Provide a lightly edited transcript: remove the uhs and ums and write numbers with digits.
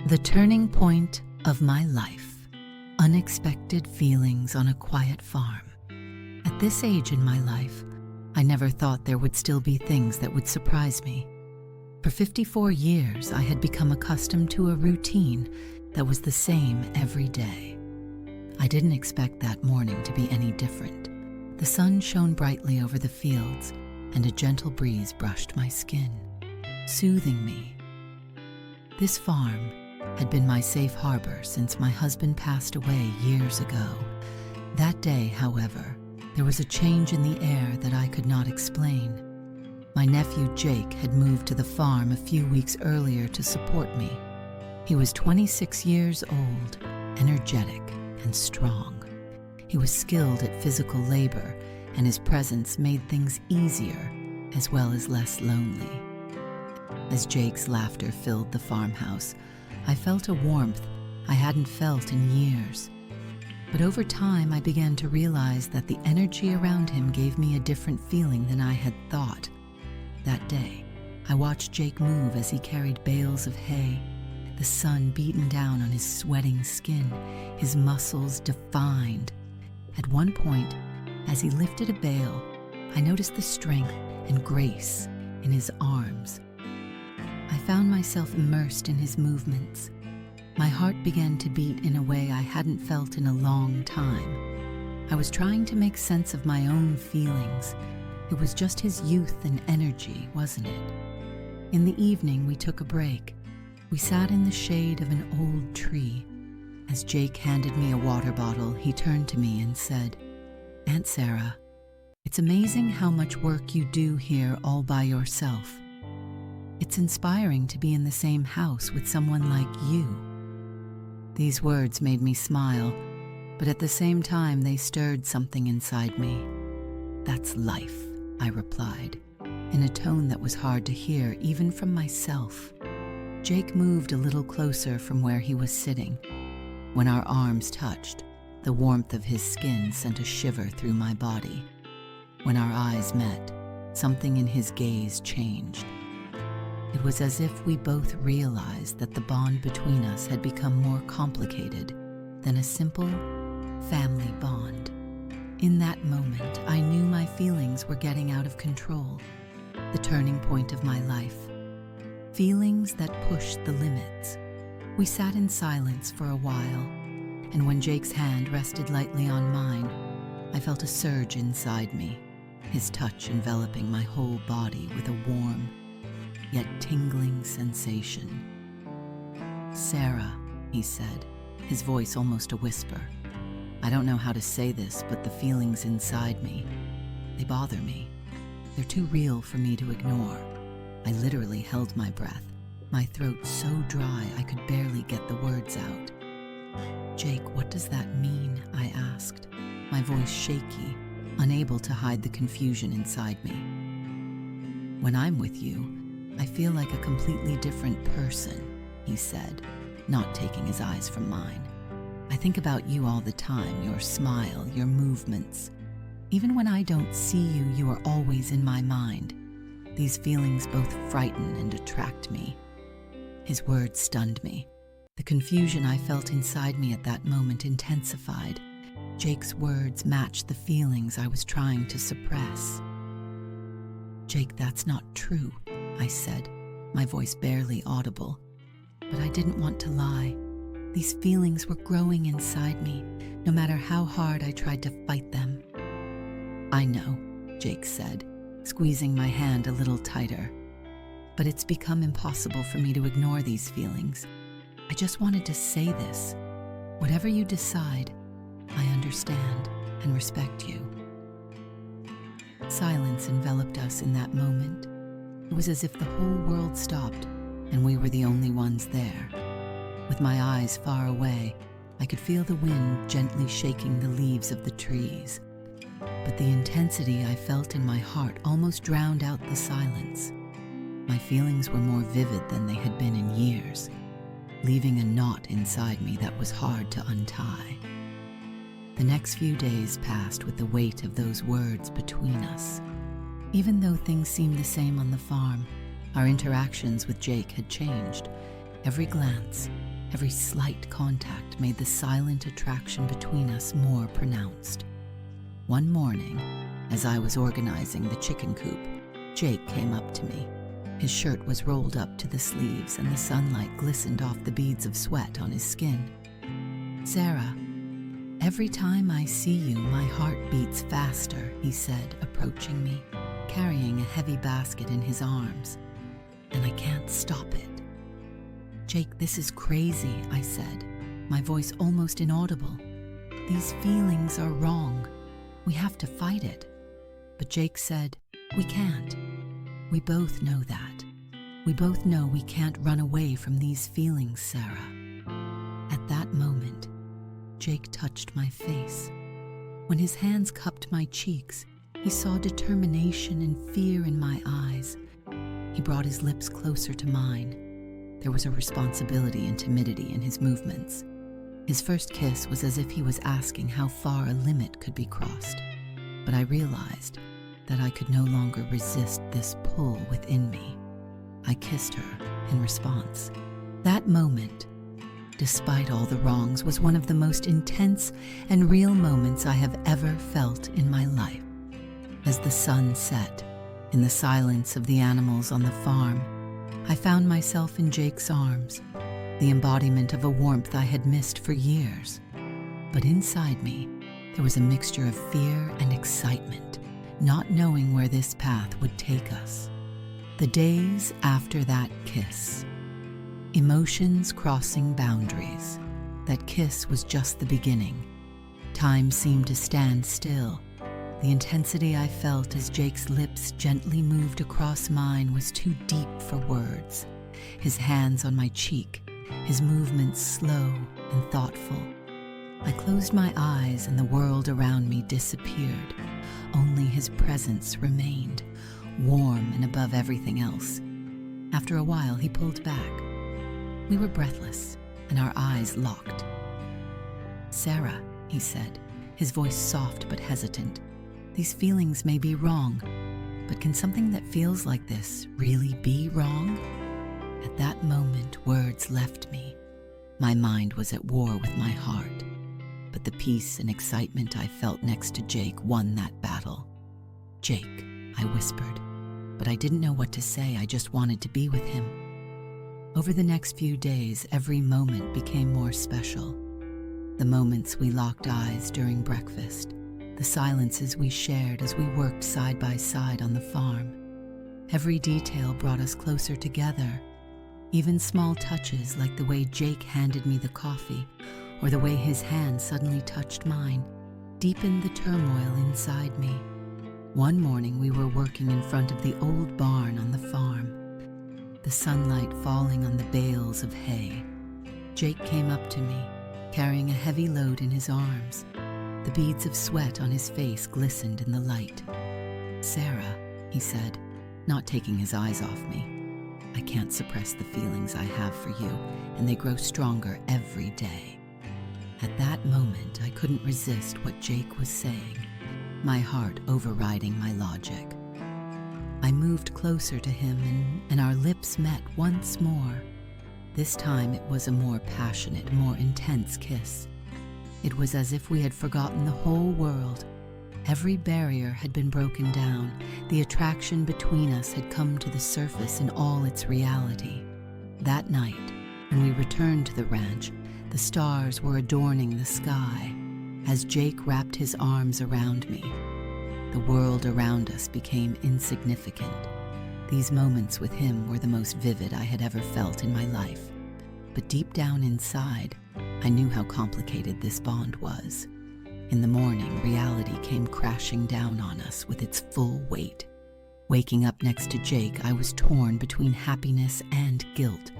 The turning point of my life. Unexpected feelings on a quiet farm. At this age in my life, I never thought there would still be things that would surprise me. For 54 years, I had become accustomed to a routine that was the same every day. I didn't expect that morning to be any different. The sun shone brightly over the fields, and a gentle breeze brushed my skin, soothing me. This farm had been my safe harbor since my husband passed away years ago. That day, however, there was a change in the air that I could not explain. My nephew Jake had moved to the farm a few weeks earlier to support me. He was 26 years old, energetic and strong. He was skilled at physical labor, and his presence made things easier as well as less lonely. As Jake's laughter filled the farmhouse, I felt a warmth I hadn't felt in years. But over time, I began to realize that the energy around him gave me a different feeling than I had thought. That day, I watched Jake move as he carried bales of hay, the sun beaten down on his sweating skin, his muscles defined. At one point, as he lifted a bale, I noticed the strength and grace in his arms. I found myself immersed in his movements. My heart began to beat in a way I hadn't felt in a long time. I was trying to make sense of my own feelings. It was just his youth and energy, wasn't it? In the evening, we took a break. We sat in the shade of an old tree. As Jake handed me a water bottle, he turned to me and said, "Aunt Sarah, it's amazing how much work you do here all by yourself. It's inspiring to be in the same house with someone like you." These words made me smile, but at the same time they stirred something inside me. "That's life," I replied, in a tone that was hard to hear even from myself. Jake moved a little closer from where he was sitting. When our arms touched, the warmth of his skin sent a shiver through my body. When our eyes met, something in his gaze changed. It was as if we both realized that the bond between us had become more complicated than a simple family bond. In that moment, I knew my feelings were getting out of control, the turning point of my life. Feelings that pushed the limits. We sat in silence for a while, and when Jake's hand rested lightly on mine, I felt a surge inside me, his touch enveloping my whole body with a warm, yet tingling sensation. "Sarah," he said, his voice almost a whisper. "I don't know how to say this, but the feelings inside me, they bother me. They're too real for me to ignore." I literally held my breath, my throat so dry I could barely get the words out. "Jake, what does that mean?" I asked, my voice shaky, unable to hide the confusion inside me. "When I'm with you, I feel like a completely different person," he said, not taking his eyes from mine. "I think about you all the time, your smile, your movements. Even when I don't see you, you are always in my mind. These feelings both frighten and attract me." His words stunned me. The confusion I felt inside me at that moment intensified. Jake's words matched the feelings I was trying to suppress. "Jake, that's not true," I said, my voice barely audible. But I didn't want to lie. These feelings were growing inside me, no matter how hard I tried to fight them. "I know," Jake said, squeezing my hand a little tighter. "But it's become impossible for me to ignore these feelings. I just wanted to say this. Whatever you decide, I understand and respect you." Silence enveloped us in that moment. It was as if the whole world stopped and we were the only ones there. With my eyes far away, I could feel the wind gently shaking the leaves of the trees. But the intensity I felt in my heart almost drowned out the silence. My feelings were more vivid than they had been in years, leaving a knot inside me that was hard to untie. The next few days passed with the weight of those words between us. Even though things seemed the same on the farm, our interactions with Jake had changed. Every glance, Every slight contact made the silent attraction between us more pronounced. One morning, as I was organizing the chicken coop, Jake came up to me. His shirt was rolled up to the sleeves and the sunlight glistened off the beads of sweat on his skin. "Sarah, every time I see you, my heart beats faster," he said, approaching me, carrying a heavy basket in his arms. "And I can't stop it." "Jake, this is crazy," I said, my voice almost inaudible. "These feelings are wrong. We have to fight it." But Jake said, "We can't. We both know that. We both know we can't run away from these feelings, Sarah." At that moment, Jake touched my face. When his hands cupped my cheeks, he saw determination and fear in my eyes. He brought his lips closer to mine. There was a responsibility and timidity in his movements. His first kiss was as if he was asking how far a limit could be crossed. But I realized that I could no longer resist this pull within me. I kissed her in response. That moment, despite all the wrongs, was one of the most intense and real moments I have ever felt in my life. As the sun set, in the silence of the animals on the farm, I found myself in Jake's arms, the embodiment of a warmth I had missed for years. But inside me, there was a mixture of fear and excitement, not knowing where this path would take us. The days after that kiss, emotions crossing boundaries. That kiss was just the beginning. Time seemed to stand still. The intensity I felt as Jake's lips gently moved across mine was too deep for words. His hands on my cheek, his movements slow and thoughtful. I closed my eyes and the world around me disappeared. Only his presence remained, warm and above everything else. After a while, he pulled back. We were breathless, and our eyes locked. "Sarah," he said, his voice soft but hesitant, "these feelings may be wrong, but can something that feels like this really be wrong?" At that moment, words left me. My mind was at war with my heart, but the peace and excitement I felt next to Jake won that battle. "Jake," I whispered, but I didn't know what to say. I just wanted to be with him. Over the next few days, every moment became more special. The moments we locked eyes during breakfast, the silences we shared as we worked side by side on the farm. Every detail brought us closer together. Even small touches like the way Jake handed me the coffee or the way his hand suddenly touched mine deepened the turmoil inside me. One morning we were working in front of the old barn on the farm, the sunlight falling on the bales of hay. Jake came up to me, carrying a heavy load in his arms. The beads of sweat on his face glistened in the light. "Sarah," he said, not taking his eyes off me, "I can't suppress the feelings I have for you, and they grow stronger every day." At that moment, I couldn't resist what Jake was saying, my heart overriding my logic. I moved closer to him and our lips met once more. This time it was a more passionate, more intense kiss. It was as if we had forgotten the whole world. Every barrier had been broken down. The attraction between us had come to the surface in all its reality. That night, when we returned to the ranch, the stars were adorning the sky. As Jake wrapped his arms around me, the world around us became insignificant. These moments with him were the most vivid I had ever felt in my life. But deep down inside, I knew how complicated this bond was. In the morning, reality came crashing down on us with its full weight. Waking up next to Jake, I was torn between happiness and guilt.